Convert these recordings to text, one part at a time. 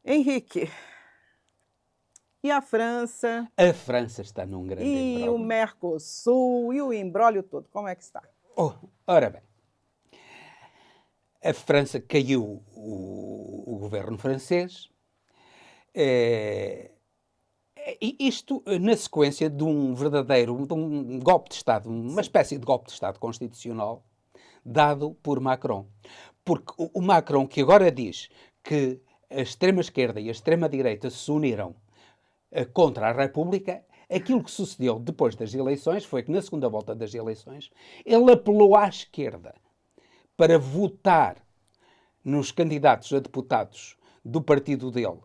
Henrique, e a França, A França está num grande e o imbróglio. Mercosul, e o imbróglio todo, como é que está? Oh, ora bem, a França caiu o governo francês, eh, e isto na sequência de um verdadeiro, de um golpe de Estado, uma Sim. espécie de golpe de Estado constitucional, dado por Macron. Porque o Macron, que agora diz que a extrema-esquerda e a extrema-direita se uniram contra a República, aquilo que sucedeu depois das eleições foi que, na segunda volta das eleições, ele apelou à esquerda para votar nos candidatos a deputados do partido dele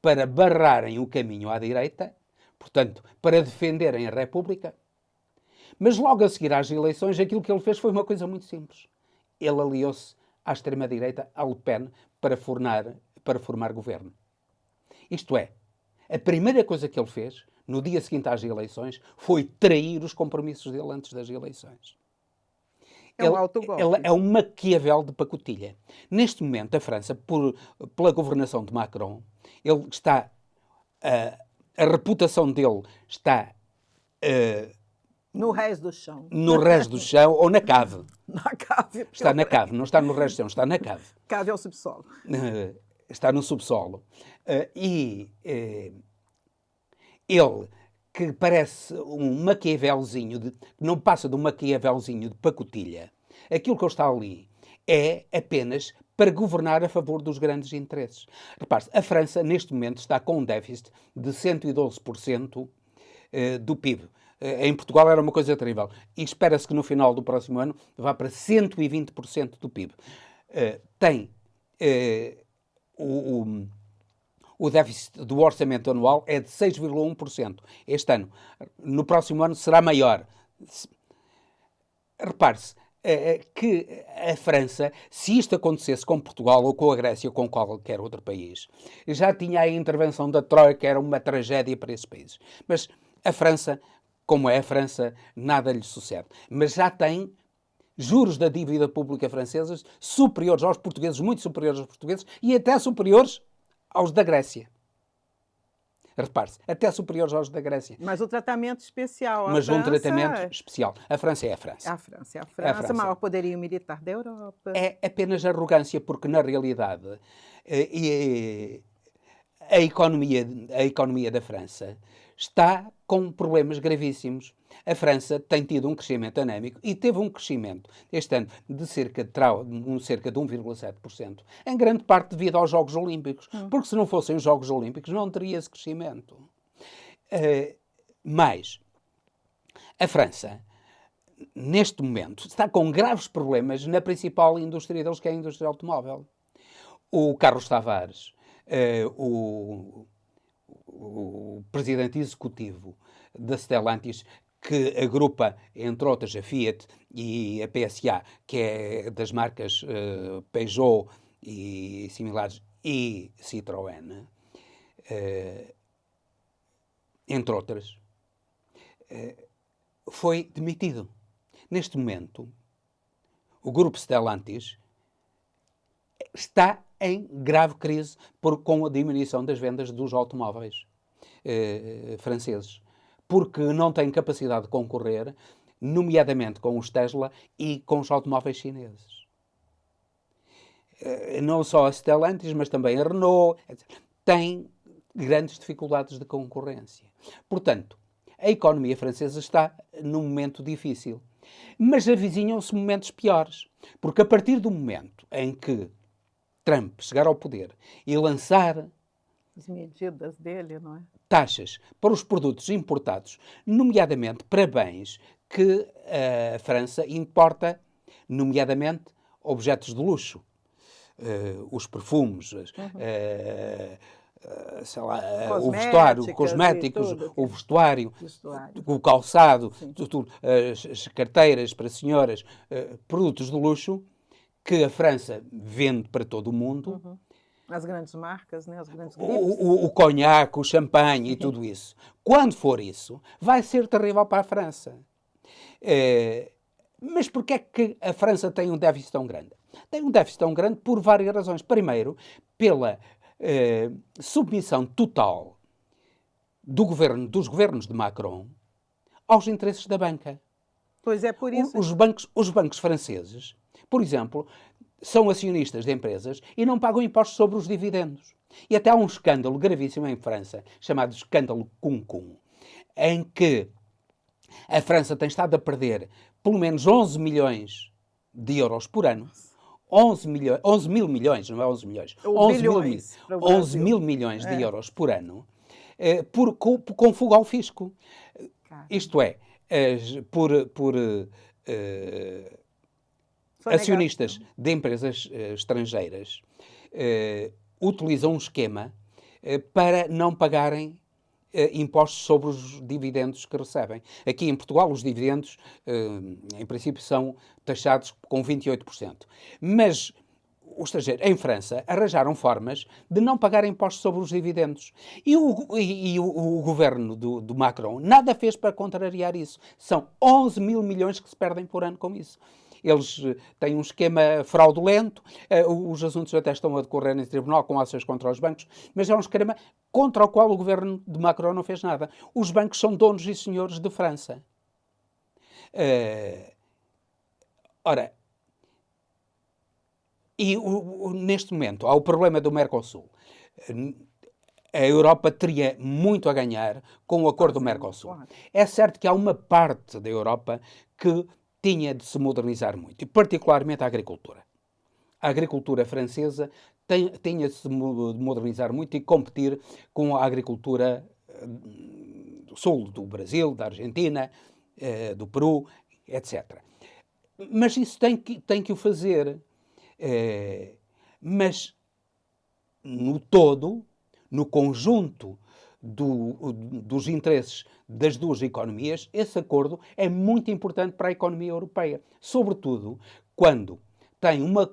para barrarem o caminho à direita, portanto, para defenderem a República. Mas logo a seguir às eleições, aquilo que ele fez foi uma coisa muito simples. Ele aliou-se à extrema-direita, à Le Pen, para formar governo. Isto é, a primeira coisa que ele fez, no dia seguinte às eleições, foi trair os compromissos dele antes das eleições. É um Ele autogolpe. é um Maquiavel de pacotilha. Neste momento, a França, pela governação de Macron, ele está. A reputação dele está No resto do chão. no resto do chão ou na cave. Na cave. Está na cave, não está no resto do chão, está na cave. Cave é o subsolo. Está no subsolo. Ele, que parece um Maquiavelzinho, não passa de um Maquiavelzinho de pacotilha, aquilo que ele está ali é apenas para governar a favor dos grandes interesses. Repare-se, a França, neste momento, está com um déficit de 112% do PIB. Em Portugal era uma coisa terrível. E espera-se que no final do próximo ano vá para 120% do PIB. Tem o déficit do orçamento anual é de 6,1% este ano. No próximo ano será maior. Repare-se que a França, se isto acontecesse com Portugal ou com a Grécia ou com qualquer outro país, já tinha a intervenção da Troika, era uma tragédia para esses países. Mas a França, como é a França, nada lhe sucede. Mas já tem juros da dívida pública francesa superiores aos portugueses, muito superiores aos portugueses e até superiores aos da Grécia. Repare-se, até superiores aos da Grécia. Mas o tratamento especial. Mas um tratamento especial. A França é a França. A França é a França, É a França. maior poderio militar da Europa. É apenas arrogância, porque na realidade a economia da França está com problemas gravíssimos. A França tem tido um crescimento anémico e teve um crescimento este ano de cerca de 1,7%, em grande parte devido aos Jogos Olímpicos, porque se não fossem os Jogos Olímpicos não teria esse crescimento. Mas a França, neste momento, está com graves problemas na principal indústria deles, que é a indústria automóvel. O Carlos Tavares, o presidente executivo da Stellantis, que agrupa, entre outras, a Fiat e a PSA, que é das marcas Peugeot e similares, e Citroën, entre outras, foi demitido. Neste momento, o grupo Stellantis está em grave crise com a diminuição das vendas dos automóveis franceses, porque não tem capacidade de concorrer, nomeadamente com os Tesla e com os automóveis chineses. Não só a Stellantis, mas também a Renault, têm grandes dificuldades de concorrência. Portanto, a economia francesa está num momento difícil. Mas avizinham-se momentos piores, porque a partir do momento em que Trump chegar ao poder e lançar as medidas dele, não é? Taxas para os produtos importados, nomeadamente para bens que a França importa, nomeadamente objetos de luxo, os perfumes, sei lá, o vestuário, cosméticos, o vestuário, o calçado, as carteiras para senhoras, produtos de luxo que a França vende para todo o mundo. As grandes marcas, né? Os grandes gripes. O conhaque, o champanhe e tudo isso. Quando for isso, vai ser terrível para a França. Mas porquê é que a França tem um déficit tão grande? Tem um déficit tão grande por várias razões. Primeiro, pela submissão total dos governos de Macron aos interesses da banca. Pois é por isso. Os bancos franceses, por exemplo, são acionistas de empresas e não pagam impostos sobre os dividendos. E até há um escândalo gravíssimo em França, chamado escândalo Kunkun, em que a França tem estado a perder pelo menos 11 milhões de euros por ano. 11 mil milhões, não é 11 milhões. Ou 11 bilhões para o 11 Brasil. mil milhões de euros por ano com fuga ao fisco. Cara, Isto é, por acionistas de empresas estrangeiras utilizam um esquema para não pagarem impostos sobre os dividendos que recebem. Aqui em Portugal, os dividendos, em princípio, são taxados com 28%. Mas os estrangeiros, em França, arranjaram formas de não pagar impostos sobre os dividendos. E o governo do Macron nada fez para contrariar isso. São 11 mil milhões que se perdem por ano com isso. Eles têm um esquema fraudulento, os assuntos até estão a decorrer em tribunal com ações contra os bancos, mas é um esquema contra o qual o governo de Macron não fez nada. Os bancos são donos e senhores de França. Ora, e neste momento há o problema do Mercosul. A Europa teria muito a ganhar com o acordo do Mercosul. É certo que há uma parte da Europa que tinha de se modernizar muito, e particularmente a agricultura. A agricultura francesa tinha de se modernizar muito e competir com a agricultura do sul, do Brasil, da Argentina, do Peru, etc. Mas isso tem que o fazer. Mas, no todo, no conjunto dos interesses das duas economias, esse acordo é muito importante para a economia europeia. Sobretudo quando tem uma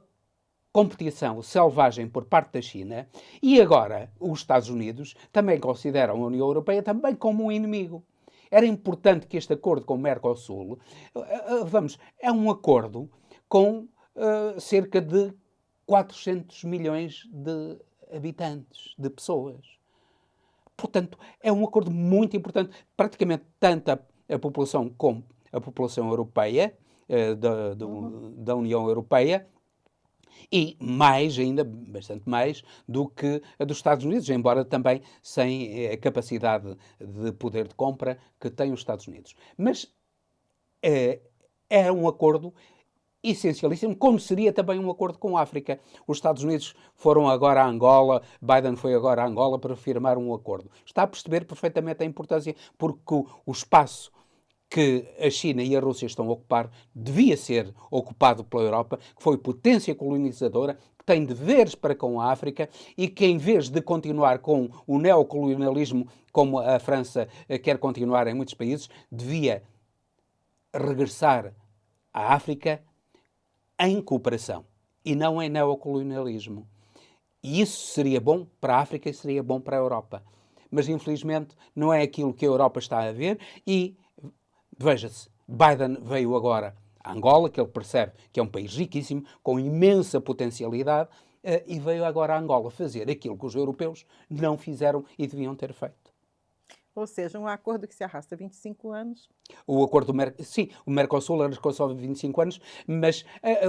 competição selvagem por parte da China e agora os Estados Unidos também consideram a União Europeia também como um inimigo. Era importante que este acordo com o Mercosul, é um acordo com cerca de 400 milhões de habitantes, de pessoas. Portanto, é um acordo muito importante. Praticamente tanto a população como a população europeia, da União Europeia, e mais ainda, bastante mais, do que a dos Estados Unidos, embora também sem a capacidade de poder de compra que tem os Estados Unidos. Mas é um acordo essencialíssimo, como seria também um acordo com a África. Os Estados Unidos foram agora a Angola, Biden foi agora a Angola para firmar um acordo. Está a perceber perfeitamente a importância, porque o espaço que a China e a Rússia estão a ocupar devia ser ocupado pela Europa, que foi potência colonizadora, que tem deveres para com a África e que, em vez de continuar com o neocolonialismo, como a França quer continuar em muitos países, devia regressar à África em cooperação e não em neocolonialismo. E isso seria bom para a África e seria bom para a Europa. Mas, infelizmente, não é aquilo que a Europa está a ver e, veja-se, Biden veio agora a Angola, que ele percebe que é um país riquíssimo, com imensa potencialidade, e veio agora a Angola fazer aquilo que os europeus não fizeram e deviam ter feito. Ou seja, um acordo que se arrasta 25 anos. O acordo sim, o Mercosul arriscou só 25 anos, mas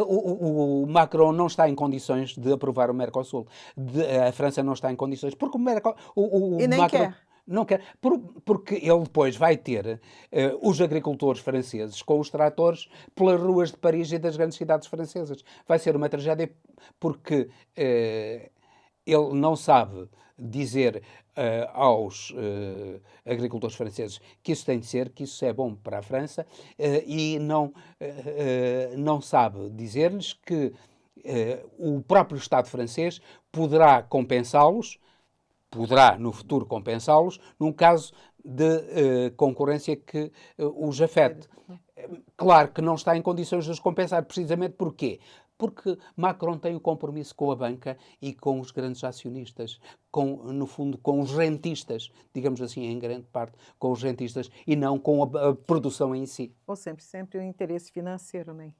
o Macron não está em condições de aprovar o Mercosul. A França não está em condições, porque E nem Macron quer. não quer, porque ele depois vai ter os agricultores franceses com os tratores pelas ruas de Paris e das grandes cidades francesas. Vai ser uma tragédia porque ele não sabe dizer aos agricultores franceses que isso tem de ser, que isso é bom para a França, e não sabe dizer-lhes que o próprio Estado francês poderá compensá-los, poderá no futuro compensá-los, num caso de concorrência que os afete. Claro que não está em condições de os compensar, precisamente porquê? Porque Macron tem o compromisso com a banca e com os grandes acionistas, no fundo, com os rentistas, digamos assim, em grande parte, com os rentistas e não com a produção em si. Ou sempre o interesse financeiro, né?